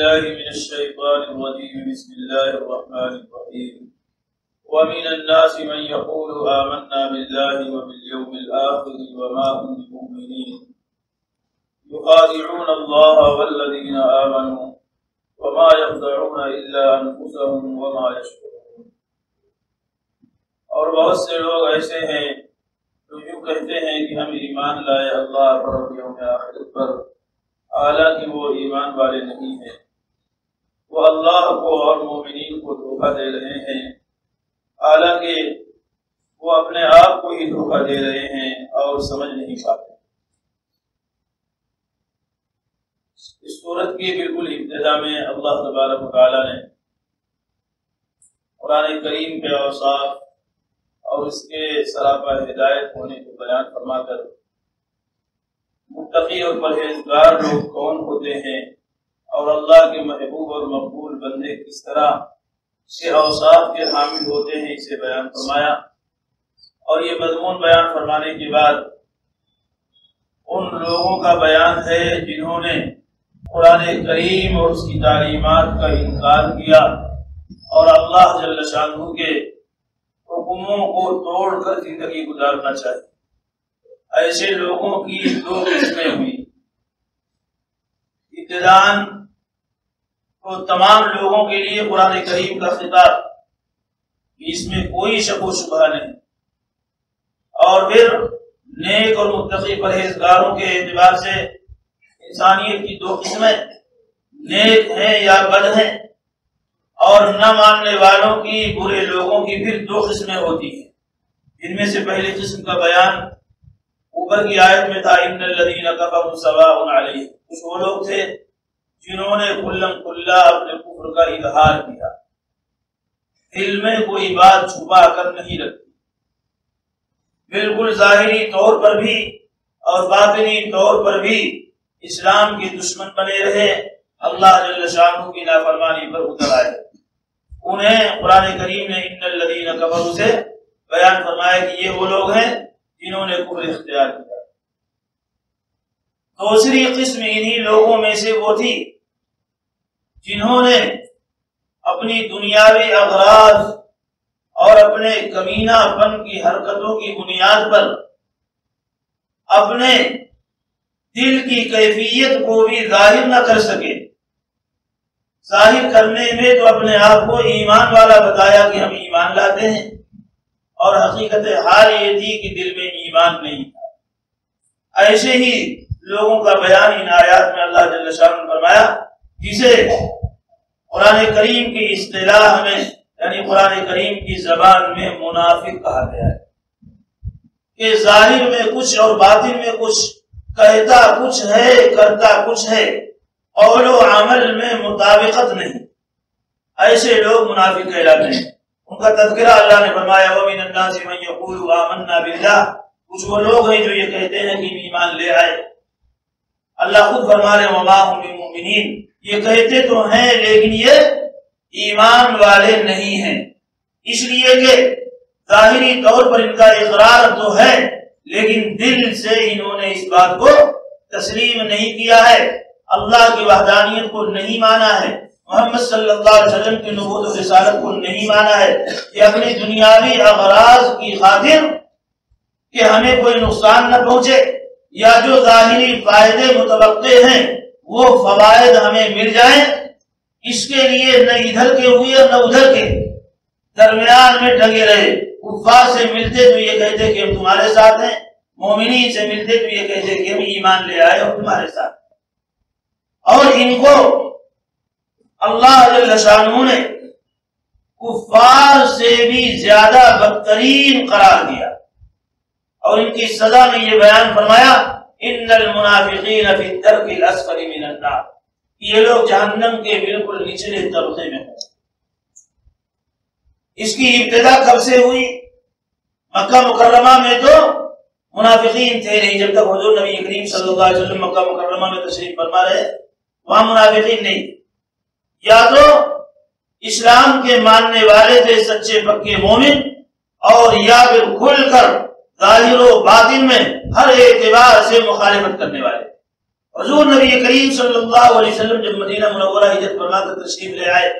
بالله من الشيطان الرجيم بسم الله الرحمن الرحيم ومن الناس من يقول آمنا بالله وباليوم الآخر وما هم بمؤمنين يخادعون الله والذين آمنوا وما يخدعون إلا أنفسهم وما يشعرون. اور بہت سے لوگ ایسے ہیں جو یوں کہتے ہیں کہ ہم ایمان لائے اللہ پر اور یوم آخرت پر، حالانکہ وہ ایمان والے نہیں ہیں، وہ اللہ کو اور مومنین کو دھوکہ دے رہے ہیں، حالانکہ وہ اپنے آپ کو ہی دھوکہ دے رہے ہیں اور سمجھ نہیں پاتے۔ اس سورت کی بالکل ابتدا میں اللہ تبارک و تعالیٰ نے قرآن کریم کے اوصاف اور اس کے سراپا ہدایت ہونے کو بیان فرما کر متقی اور پرہیزگار لوگ کون ہوتے ہیں اور اللہ کے محبوب اور مقبول بندے کس طرح سے اوصاف کے حامل ہوتے ہیں اسے بیان فرمایا۔ اور یہ مضمون بیان فرمانے کے بعد ان لوگوں کا بیان ہے جنہوں نے قرآن کریم اور اس کی تعلیمات کا انکار کیا اور اللہ جل شانہ کے حکموں کو توڑ کر زندگی گزارنا چاہیے۔ ایسے لوگوں کی دو قسمیں ہوئی۔ ابتداً تو تمام لوگوں کے لیے قرآن کریم کا خطاب، اس میں کوئی شک و شبہ نہیں، اور پھر نیک اور متقی پرہیزگاروں کے اعتبار سے انسانیت کی دو قسمیں، نیک ہیں یا بد ہیں، اور نہ ماننے والوں کی، برے لوگوں کی پھر دو قسمیں ہوتی ہیں۔ ان میں سے پہلی قسم کا بیان اوپر کی آیت میں تھا، ان الذین کفروا سواء علیہم، کچھ وہ لوگ تھے جنہوں نے کھلم کھلا اپنے کفر کا اظہار کیا، دل میں کوئی بات چھپا کر نہیں رکھی، بالکل ظاہری طور پر بھی اور باطنی طور پر بھی اسلام کے دشمن بنے رہے، اللہ جل شانہ کی نافرمانی پر اتر آئے۔ انہیں قرآن کریم نے ان الذین کفروا سے بیان فرمایا کہ یہ وہ لوگ ہیں جنہوں نے کفر اختیار کیا۔ دوسری قسم انہی لوگوں میں سے وہ تھی جنہوں نے اپنی دنیاوی اغراض اور اپنے کمینہ پن کی حرکتوں کی بنیاد پر اپنے دل کی کیفیت کو بھی ظاہر نہ کر سکے، ظاہر کرنے میں تو اپنے آپ کو ایمان والا بتایا کہ ہم ایمان لاتے ہیں، اور حقیقت حال یہ تھی کہ دل میں ایمان نہیں تھا۔ ایسے ہی لوگوں کا بیان ان آیات میں اللہ جل شانہ نے فرمایا، جسے قرآن کریم کی اصطلاح میں یعنی قرآن کریم کی زبان میں منافق کہا گیا ہے، کہ ظاہر میں کچھ اور باطن میں کچھ، کہتا کچھ ہے کرتا کچھ ہے، قول و عمل میں مطابقت نہیں۔ ایسے لوگ منافق کہلاتے ہیں۔ ان کا تذکرہ اللہ نے فرمایا، وَمِنَ النَّاسِ مَن يَقُولُ آمَنَّا بِاللَّهِ، کچھ وہ لوگ ہیں جو یہ کہتے ہیں کہ ایمان لے آئے۔ اللہ خود فرما رہے وَمَا هُم بِمُؤْمِنِينَ، یہ کہتے تو ہیں لیکن یہ ایمان والے نہیں ہیں، اس لیے کہ ظاہری طور پر ان کا اقرار تو ہے لیکن دل سے انہوں نے اس بات کو تسلیم نہیں کیا ہے، اللہ کی وحدانیت کو نہیں مانا ہے، محمد صلی اللہ علیہ وسلم کی نبوت و رسالت کو نہیں مانا ہے، کہ اپنی دنیاوی اغراض کی خاطر کہ ہمیں کوئی نقصان نہ پہنچے یا جو ظاہری فائدے متوقع ہیں وہ فوائد ہمیں مل جائیں، اس کے لیے نہ ادھر کے ہوئے نہ ادھر کے، درمیان میں ڈگے رہے۔ کفار سے ملتے تو یہ کہتے کہ ہم تمہارے ساتھ ہیں، مومنین سے ملتے تو یہ کہتے کہ ہم ایمان لے آئے اور تمہارے ساتھ، اور ان کو اللہ جل شانہ نے کفار سے بھی زیادہ بدترین قرار دیا، اور ان کی سزا میں یہ بیان فرمایا، ان المنافقین فی الدرک الاسفل من النار، یہ لوگ جہنم کے بالکل نچلے طبقے میں ہیں۔ اس کی ابتدا کب سے ہوئی؟ مکہ مکرمہ میں تو منافقین تھے نہیں، جب تک حضور نبی کریم صلی اللہ علیہ وسلم مکہ مکرمہ میں تشریف فرما رہے وہاں منافقین نہیں، یا تو اسلام کے ماننے والے تھے سچے پکے مومن، اور یا پھر کھل کر ظاہر و باطن میں ہر اعتبار سے مخالفت کرنے والے، حضور نبی کریم صلی اللہ علیہ وسلم جب مدینہ منورہ ہجرت فرما کر تشریف لے آئے،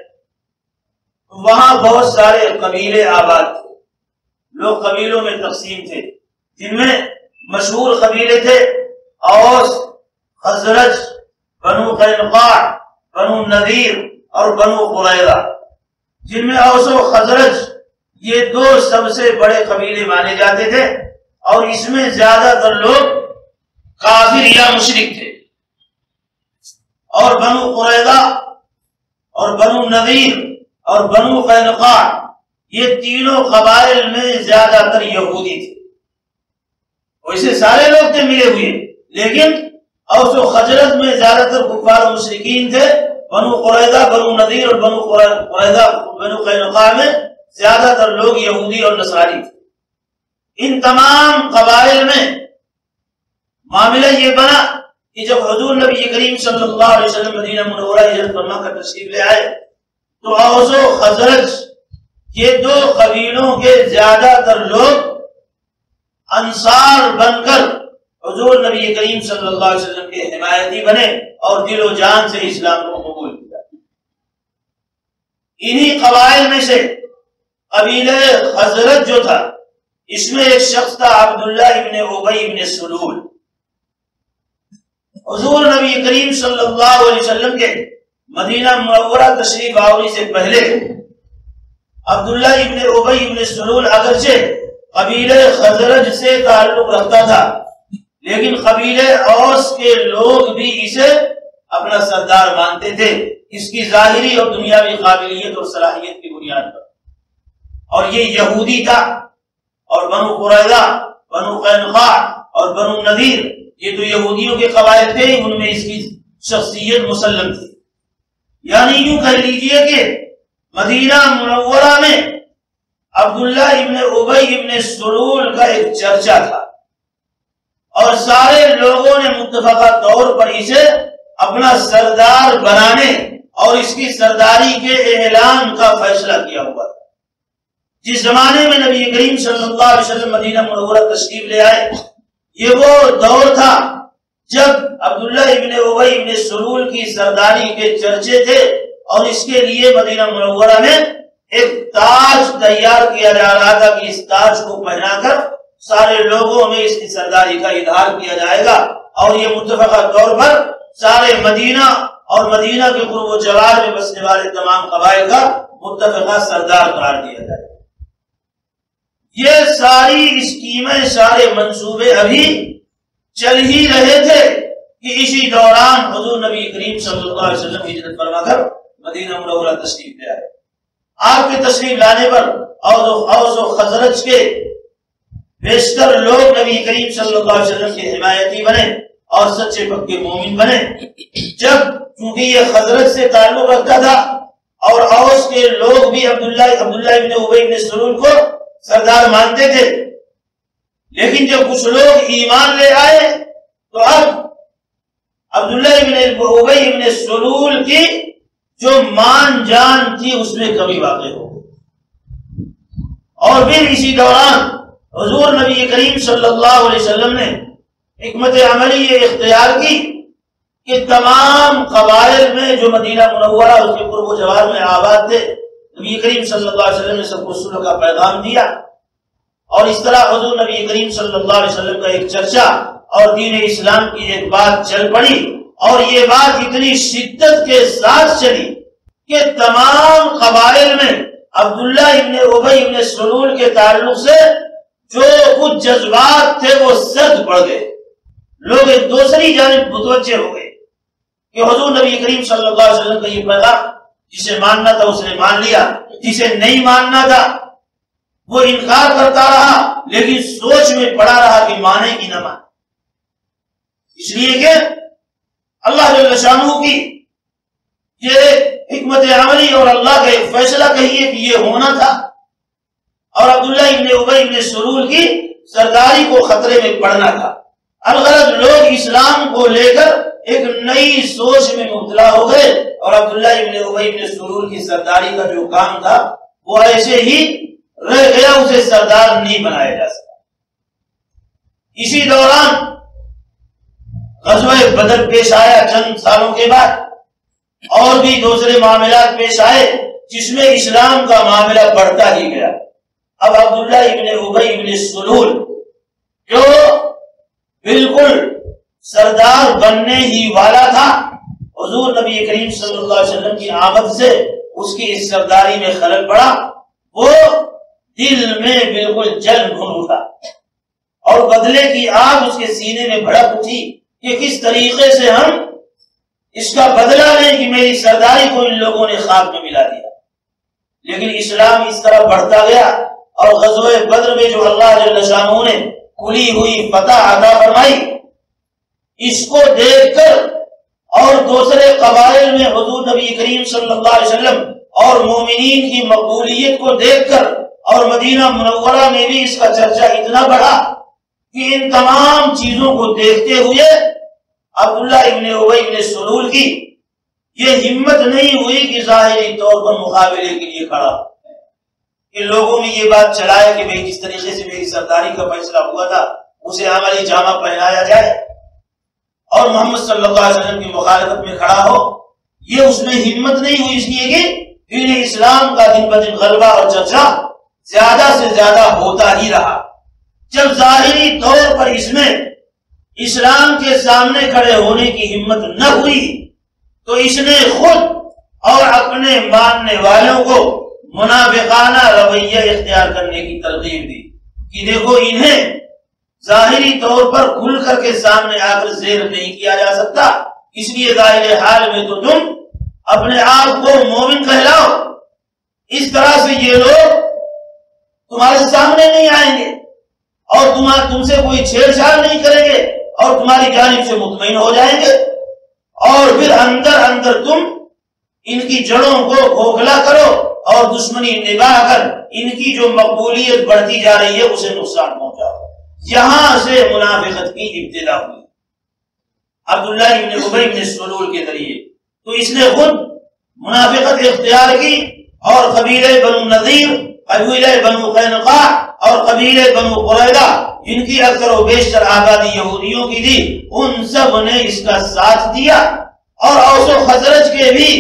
وہاں بہت سارے قبیلے آباد تھے، لوگ قبیلوں میں تقسیم تھے، جن میں مشہور قبیلے تھے اوس، خزرج، بنو قینقاع، بنو نذیر اور بنو قریظہ، جن میں اوس و خزرج یہ دو سب سے بڑے قبیلے مانے جاتے تھے، اور اس میں زیادہ تر لوگ کافر یا مشرک تھے، اور بنو قریظہ اور بنو نذیر اور بنو قینقاع یہ تینوں قبائل میں زیادہ تر یہودی تھے۔ ویسے سارے لوگ تھے ملے ہوئے، لیکن اوس و خزرج میں زیادہ تر کفار و مشرکین تھے، بنو قریظہ، بنو نذیر اور بنو قریظہ، بنو قینقاع میں زیادہ تر لوگ یہودی اور نصرانی تھے۔ ان تمام قبائل میں معاملہ یہ بنا کہ جب حضور نبی کریم صلی اللہ علیہ وسلم مدینہ منورہ ہجرت فرما کر تشریف لے آئے تو اوس و خزرج یہ دو قبیلوں کے زیادہ تر لوگ انصار بن کر حضور نبی کریم صلی اللہ علیہ وسلم کے حمایتی بنے اور دل و جان سے اسلام کو قبول کیا۔ انہی قبائل میں سے قبیلہ خزرج جو تھا، اس میں ایک شخص تھا عبداللہ ابن ابی ابن سلول۔ حضور نبی کریم صلی اللہ علیہ وسلم کے مدینہ منورہ تشریف آوری سے پہلے عبداللہ ابن ابی ابن سلول اگرچہ قبیلہ خزرج سے تعلق رکھتا تھا، لیکن قبیلہ اوس کے لوگ بھی اسے اپنا سردار مانتے تھے، اس کی ظاہری اور دنیاوی قابلیت اور صلاحیت کی بنیاد پر، اور یہ یہودی تھا۔ اور بنو قریظہ، بنو قینقاع اور بنو نذیر یہ تو یہودیوں کے قبائل تھے، ان میں اس کی شخصیت مسلم تھی۔ یعنی یوں کہہ لیجئے کہ مدینہ منورہ میں عبداللہ ابن ابی ابن سلول کا ایک چرچا تھا، اور سارے لوگوں نے متفقہ طور پر اسے اپنا سردار بنانے اور اس کی سرداری کے اعلان کا فیصلہ کیا ہوا تھا۔ جس زمانے میں نبی کریم صلی اللہ علیہ وسلم مدینہ منورہ تشریف لے آئے، یہ وہ دور تھا جب عبداللہ ابن ابی ابن سلول کی سرداری کے چرچے تھے، اور اس کے لیے مدینہ منورہ میں ایک تاج تیار کیا جا رہا تھا کہ اس تاج کو پہنا کر سارے لوگوں میں اس کی سرداری کا اظہار کیا جائے گا، اور یہ متفقہ طور پر سارے مدینہ اور مدینہ کے قرب و جوار میں بسنے والے تمام قبائل کا متفقہ سردار قرار دیا جائے گا۔ یہ ساری اسکیمیں، سارے منصوبے ابھی چل ہی رہے تھے کہ اسی دوران حضور نبی کریم صلی اللہ علیہ وسلم ہجرت فرما کر مدینہ منورہ تشریف لے آئے۔ آپ کے تشریف لانے پر اوس و خزرج کے بیشتر لوگ نبی کریم صلی اللہ علیہ وسلم کے حمایتی بنے اور سچے پکے مومن بنے۔ جب چونکہ یہ خزرج سے تعلق رکھتا تھا اور اوس کے لوگ بھی عبداللہ ابن ابی ابن سلول کو سردار مانتے تھے، لیکن جب کچھ لوگ ایمان لے آئے تو اب عبداللہ ابن ابی ابن سلول کی جو مان جان تھی اس میں کمی واقع ہو گئی۔ اور پھر اسی دوران حضور نبی کریم صلی اللہ علیہ وسلم نے حکمت عملی یہ اختیار کی کہ تمام قبائل میں جو مدینہ منورہ اس کے قرب و جوار میں آباد تھے، نبی کریم صلی اللہ علیہ وسلم نے سب کو صلح کا پیغام دیا، اور اس طرح حضور نبی کریم صلی اللہ علیہ وسلم کا ایک چرچا اور دین اسلام کی ایک بات چل پڑی، اور یہ بات اتنی شدت کے ساتھ چلی کہ تمام قبائل میں عبداللہ ابن ابی ابن سلول کے تعلق سے جو کچھ جذبات تھے وہ سرد پڑ گئے۔ لوگ ایک دوسری جانب متوجہ ہو گئے کہ حضور نبی کریم صلی اللہ علیہ وسلم کا یہ پیغام جسے ماننا تھا اس نے مان لیا، جسے نہیں ماننا تھا وہ انکار کرتا رہا، لیکن سوچ میں پڑا رہا کہ مانے کی نہ مانے۔ اس لیے کہ اللہ جل شانہ کی یہ حکمت عملی اور اللہ کا ایک فیصلہ کہیے کہ یہ ہونا تھا، اور عبداللہ ابن ابی ابن سلول کی سرداری کو خطرے میں پڑنا تھا۔ الغرض لوگ اسلام کو لے کر ایک نئی سوچ میں مبتلا ہو گئے، اور عبداللہ ابن ابی ابن سلول کی سرداری کا جو کام تھا وہ ایسے ہی رہ گیا، اسے سردار نہیں بنایا جا سکا۔ اسی دوران غزوہ بدر پیش آیا چند سالوں کے بعد، اور بھی دوسرے معاملات پیش آئے جس میں اسلام کا معاملہ بڑھتا ہی گیا۔ اب عبداللہ ابن ابی ابن سلول جو بالکل سردار بننے ہی والا تھا، حضور نبی کریم صلی اللہ علیہ وسلم کی آمد سے اس کی اس سرداری میں خلل پڑا، وہ دل میں بالکل جل بھن اٹھا اور بدلے کی آگ اس کے سینے میں بھڑک اٹھی کہ کس طریقے سے ہم اس کا بدلہ لیں کہ میری سرداری کو ان لوگوں نے خاک میں ملا دیا۔ لیکن اسلام اس طرح بڑھتا گیا، اور غزوہ بدر میں جو اللہ جل شانہ نے کھلی ہوئی فتح عطا فرمائی، اس کو دیکھ کر اور دوسرے قبائل میں حضور نبی کریم صلی اللہ علیہ وسلم اور مومنین کی مقبولیت کو دیکھ کر، اور مدینہ منورہ میں بھی اس کا چرچا اتنا بڑھا کہ ان تمام چیزوں کو دیکھتے ہوئے عبداللہ ابن ابی ابن سلول کی یہ ہمت نہیں ہوئی کہ ظاہری طور پر مقابلے کے لیے کھڑا، کہ لوگوں میں یہ بات چلائے کہ بھئی جس طریقے سے میری سرداری کا فیصلہ ہوا تھا اسے عملی جامہ پہنایا جائے اور محمد صلی اللہ علیہ وسلم کی مخالفت میں کھڑا ہو۔ یہ اس میں ہمت نہیں ہوئی، اس لیے کہ دین اسلام کا دن بدن غلبہ اور چرچا زیادہ سے زیادہ ہوتا ہی رہا۔ جب ظاہری طور پر اس میں اسلام کے سامنے کھڑے ہونے کی ہمت نہ ہوئی تو اس نے خود اور اپنے ماننے والوں کو منافقانہ رویہ اختیار کرنے کی ترغیب دی کہ دیکھو انہیں ظاہری طور پر کھل کر کے سامنے آ کر زیر نہیں کیا جا سکتا، اس لیے ظاہر حال میں تو تم اپنے آپ کو مومن کہلاؤ، اس طرح سے یہ لوگ تمہارے سامنے نہیں آئیں گے اور تم سے کوئی چھیڑ چھاڑ نہیں کریں گے اور تمہاری جانب سے مطمئن ہو جائیں گے، اور پھر اندر اندر تم ان کی جڑوں کو کھوکھلا کرو اور دشمنی نبھا کر ان کی جو مقبولیت بڑھتی جا رہی ہے اسے نقصان پہنچاؤ۔ یہاں سے منافقت کی ابتدا ہوئی عبداللہ ابن ابی ابن سلول کے ذریعے۔ تو اس نے خود منافقت اختیار کی اور قبیلہ بنو نذیر، قبیلہ بنو قینقاع اور قبیلہ بنو قریظہ جن کی اکثر و بیشتر آبادی یہودیوں کی تھی، ان سب نے اس کا ساتھ دیا، اور اوس و خزرج کے بھی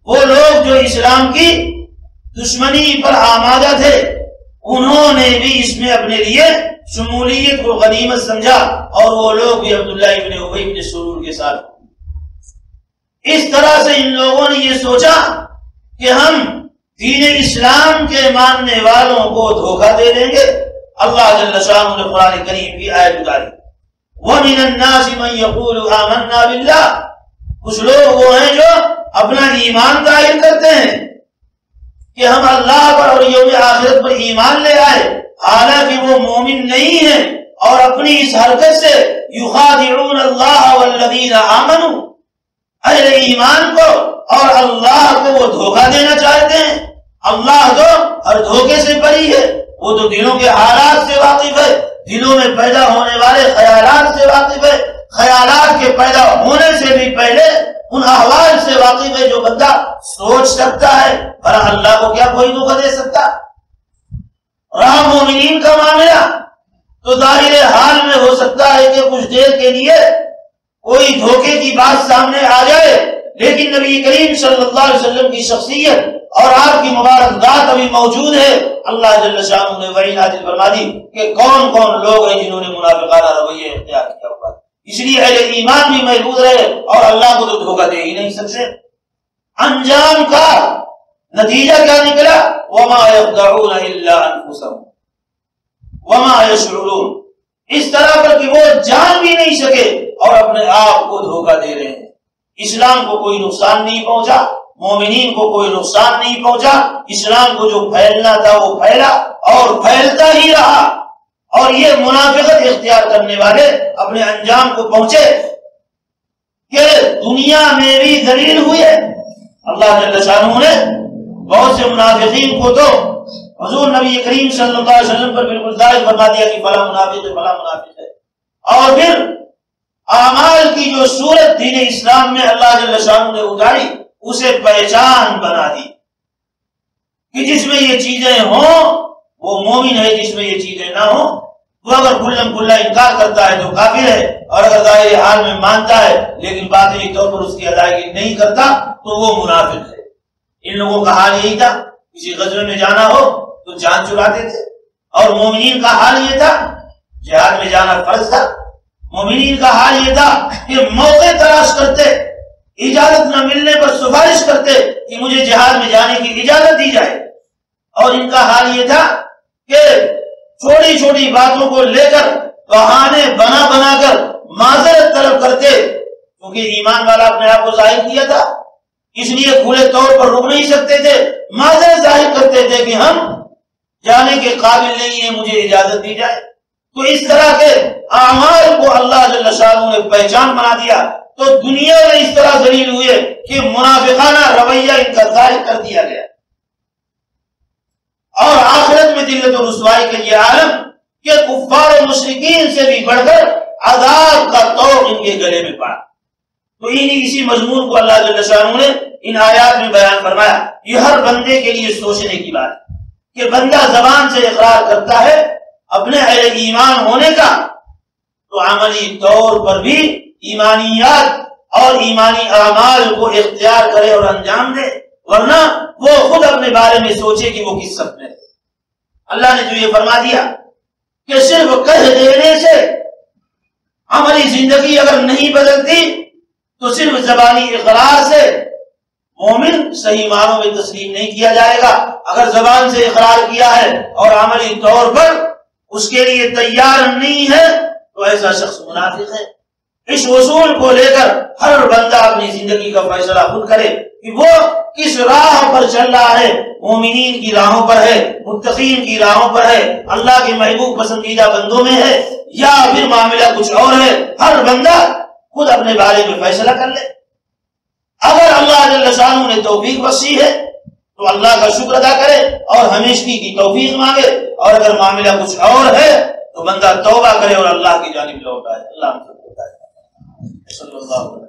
وہ لوگ جو اسلام کی دشمنی پر آمادہ تھے انہوں نے بھی اس میں اپنے لیے شمولیت کو غنیمت سمجھا، اور وہ لوگ بھی عبداللہ ابن ابی ابن سلول کے ساتھ۔ اس طرح سے ان لوگوں نے یہ سوچا کہ ہم دین اسلام کے ماننے والوں کو دھوکہ دے دیں گے۔ اللہ جل شانہ نے قرآن کریم کی آیت اتاری، وَمِنَ النَّاسِ مَن يَقُولُ آمَنَّا بِاللَّهِ، کچھ لوگ وہ ہیں جو اپنا ایمان ظاہر کرتے ہیں کہ ہم اللہ پر اور یوم آخرت پر ایمان لے آئے، حالانکہ وہ مومن نہیں ہیں، اور اپنی اس حرکت سے یخادعون اللہ والذین آمنوا، اہل ایمان کو اور اللہ کو وہ دھوکہ دینا چاہتے ہیں۔ اللہ تو ہر دھوکے سے بری ہے، وہ تو دلوں کے حالات سے واقف ہے، دلوں میں پیدا ہونے والے خیالات سے واقف ہے، خیالات کے پیدا ہونے سے بھی پہلے ان احوال سے واقف ہے جو بندہ سوچ سکتا ہے، اور اللہ کو کیا کوئی دھوکہ دے سکتا؟ رہا مومنین کا معاملہ تو ظاہر حال میں ہو سکتا ہے کہ کچھ دیر کے لیے کوئی دھوکے کی بات سامنے آ جائے، لیکن نبی کریم صلی اللہ علیہ وسلم کی شخصیت اور آپ کی مبارک ذات ابھی موجود ہے۔ اللہ جل شانہ نے وحی نازل فرما دی کہ کون کون لوگ ہیں جنہوں نے منافقانہ رویہ اختیار کیا ہوا، اس لیے اہل ایمان بھی محفوظ رہے اور اللہ کو تو دھوکہ دے ہی نہیں سکتے۔ انجام کا نتیجہ کیا نکلا؟ وما يخدعون الا انفسهم وما يشعرون، اس طرح پر کہ وہ جان بھی نہیں سکے اور اپنے آپ کو دھوکہ دے رہے ہیں۔ اسلام کو کوئی نقصان نہیں پہنچا، مومنین کو کوئی نقصان نہیں پہنچا، اسلام کو جو پھیلنا تھا وہ پھیلا اور پھیلتا ہی رہا، اور یہ منافقت اختیار کرنے والے اپنے انجام کو پہنچے کہ دنیا میں بھی ذلیل ہوئے۔ اللہ جل شانہ نے بہت سے منافقین کو تو حضور نبی کریم صلی اللہ علیہ وسلم پر بالکل ظاہر فرما دیا کہ فلاں منافق ہے، فلاں منافق ہے، اور پھر اعمال کی جو صورت دین اسلام میں اللہ جل شانہ نے اتاری اسے پہچان بنا دی کہ جس میں یہ چیزیں ہوں وہ مومن ہے، جس میں یہ چیزیں نہ ہوں وہ اگر کھلم کھلا انکار کرتا ہے تو کافر ہے، اور اگر ظاہری حال میں مانتا ہے لیکن باطنی طور پر اس کی ادائیگی نہیں کرتا تو وہ منافق ہے۔ ان لوگوں کا حال یہی تھا، کسی غزوے میں جانا ہو تو جان چراتے تھے، اور مومنین کا حال یہ تھا، جہاد میں جانا فرض تھا، مومنین کا حال یہ تھا کہ موقع تلاش کرتے، اجازت نہ ملنے پر سفارش کرتے کہ مجھے جہاد میں جانے کی اجازت دی جائے، اور ان کا حال یہ تھا کہ چھوٹی چھوٹی باتوں کو لے کر بہانے بنا بنا کر معذرت طلب کرتے، کیونکہ ایمان والا اپنے آپ کو ظاہر کیا تھا، اس لیے کھلے طور پر رک نہیں سکتے تھے، معذرت ظاہر کرتے تھے کہ ہم جانے کے قابل نہیں ہیں، مجھے اجازت دی جائے۔ تو اس طرح کے اعمال کو اللہ جل شانہ نے پہچان بنا دیا، تو دنیا میں اس طرح ذلیل ہوئے کہ منافقانہ رویہ ان کا ظاہر کر دیا گیا، اور آخرت میں ذلت و رسوائی کا یہ عالم کہ کفار و مشرکین سے بھی بڑھ کر عذاب کا طوق ان کے گلے میں پڑا۔ تو اسی مضمون کو اللہ جل شانہ نے ان آیات میں بیان فرمایا۔ یہ ہر بندے کے لیے سوچنے کی بات ہے کہ بندہ زبان سے اقرار کرتا ہے اپنے اہل ایمان ہونے کا، تو عملی طور پر بھی ایمانیات اور ایمانی اعمال کو اختیار کرے اور انجام دے، ورنہ وہ خود اپنے بارے میں سوچے کہ وہ کس سب میں ہے۔ اللہ نے جو یہ فرما دیا کہ صرف کہہ دینے سے عملی زندگی اگر نہیں بدلتی تو صرف زبانی اقرار سے مومن صحیح معنوں میں تسلیم نہیں کیا جائے گا۔ اگر زبان سے اقرار کیا ہے اور عملی طور پر اس کے لیے تیار نہیں ہے تو ایسا شخص منافق ہے۔ اس اصول کو لے کر ہر بندہ اپنی زندگی کا فیصلہ خود کرے کہ وہ کس راہ پر چل رہا ہے، مومنین کی راہوں پر ہے، متقین کی راہوں پر ہے، اللہ کے محبوب پسندیدہ بندوں میں ہے، یا پھر معاملہ کچھ اور ہے۔ ہر بندہ خود اپنے بارے میں فیصلہ کر لے۔ اگر اللہ جل شانہ نے توفیق بخشی ہے تو اللہ کا شکر ادا کرے اور ہمیشگی کی توفیق مانگے، اور اگر معاملہ کچھ اور ہے تو بندہ توبہ کرے اور اللہ کی جانب لوٹ آئے۔ اللہ ہم سب کو ہدایت دے۔ صلی اللہ علیہ وسلم۔